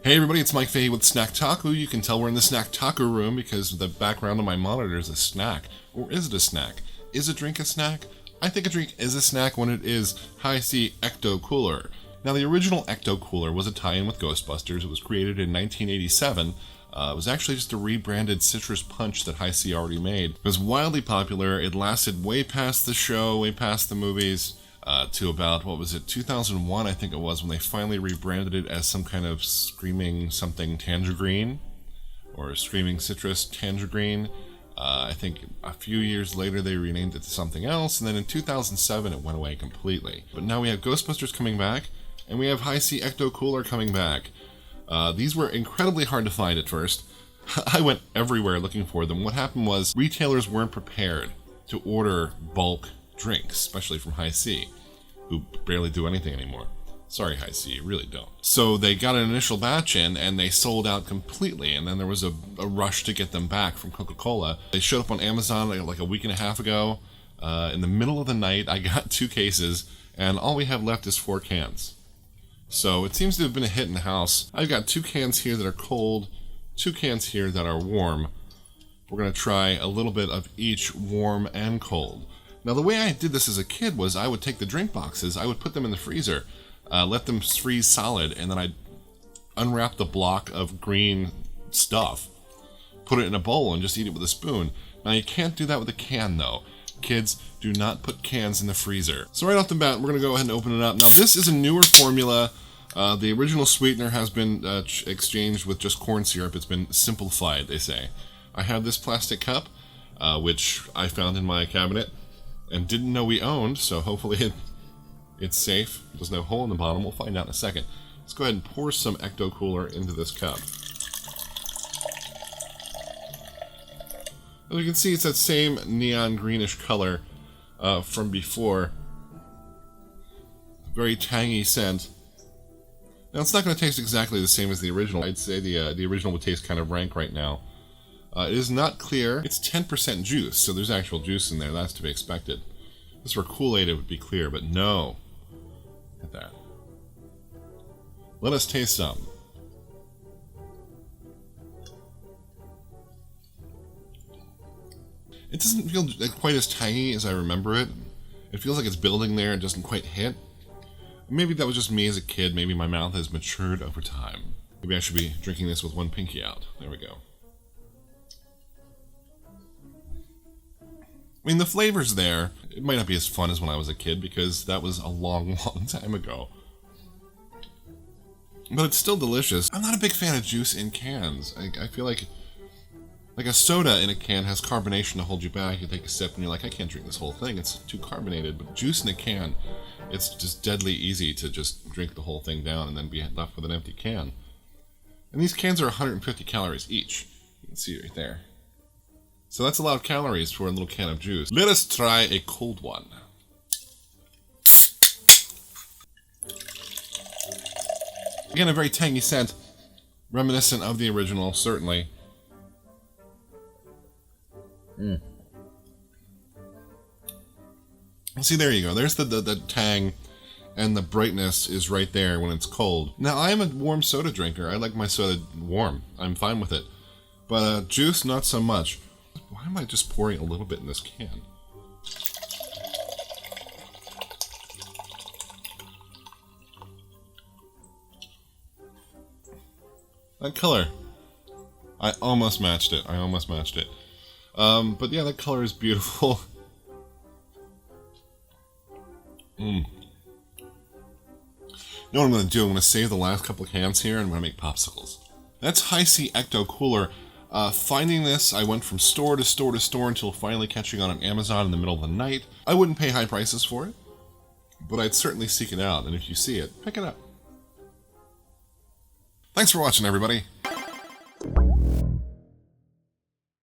Hey everybody, it's Mike Fahey with Snacktaku. You can tell we're in the Snacktaku room because the background on my monitor is a snack. Or is it a snack? Is a drink a snack? I think a drink is a snack when it is Hi-C Ecto Cooler. Now the original Ecto Cooler was a tie-in with Ghostbusters. It was created in 1987. It was actually just a rebranded citrus punch that Hi-C already made. It was wildly popular. It lasted way past the show, way past the movies. To about, 2001 I think it was, when they finally rebranded it as some kind of screaming something tangerine, or screaming citrus tangerine. I think a few years later they renamed it to something else, and then in 2007 it went away completely. But now we have Ghostbusters coming back, and we have Hi-C Ecto Cooler coming back. These were incredibly hard to find at first. I went everywhere looking for them. What happened was retailers weren't prepared to order bulk drinks, especially from Hi-C, who barely do anything anymore. Sorry, Hi-C, you really don't. So they got an initial batch in, and they sold out completely, and then there was a rush to get them back from Coca-Cola. They showed up on Amazon like a week and a half ago. In the middle of the night, I got 2 cases, and all we have left is 4 cans. So it seems to have been a hit in the house. I've got 2 cans here that are cold, 2 cans here that are warm. We're going to try a little bit of each warm and cold. Now, the way I did this as a kid was I would take the drink boxes, I would put them in the freezer, let them freeze solid, and then I'd unwrap the block of green stuff, put it in a bowl, and just eat it with a spoon. Now, you can't do that with a can, though. Kids, do not put cans in the freezer. So right off the bat, we're going to go ahead and open it up. Now, this is a newer formula. The original sweetener has been exchanged with just corn syrup. It's been simplified, they say. I have this plastic cup, which I found in my cabinet and didn't know we owned, so hopefully it's safe. There's no hole in the bottom. We'll find out in a second. Let's go ahead and pour some Ecto Cooler into this cup. As you can see, it's that same neon greenish color from before. Very tangy scent. Now, it's not going to taste exactly the same as the original. I'd say the original would taste kind of rank right now. It is not clear. It's 10% juice, so there's actual juice in there. That's to be expected. If this were Kool-Aid, it would be clear, but no. Look at that. Let us taste some. It doesn't feel quite as tangy as I remember it. It feels like it's building there and doesn't quite hit. Maybe that was just me as a kid. Maybe my mouth has matured over time. Maybe I should be drinking this with one pinky out. There we go. I mean, the flavor's there. It might not be as fun as when I was a kid because that was a long, long time ago. But it's still delicious. I'm not a big fan of juice in cans. I feel like a soda in a can has carbonation to hold you back. You take a sip and you're like, I can't drink this whole thing. It's too carbonated. But juice in a can, it's just deadly easy to just drink the whole thing down and then be left with an empty can. And these cans are 150 calories each. You can see it right there. So that's a lot of calories for a little can of juice. Let us try a cold one. Again, a very tangy scent, reminiscent of the original, certainly. See, there you go. There's the tang, and the brightness is right there when it's cold. Now, I am a warm soda drinker. I like my soda warm. I'm fine with it. But juice, not so much. Why am I just pouring a little bit in this can? That color. I almost matched it. But yeah, that color is beautiful. You know what I'm going to do? I'm going to save the last couple of cans here and I'm going to make popsicles. That's Hi-C Ecto Cooler. Finding this, I went from store to store to store until finally catching on Amazon in the middle of the night. I wouldn't pay high prices for it, but I'd certainly seek it out, and if you see it, pick it up. Thanks for watching, everybody.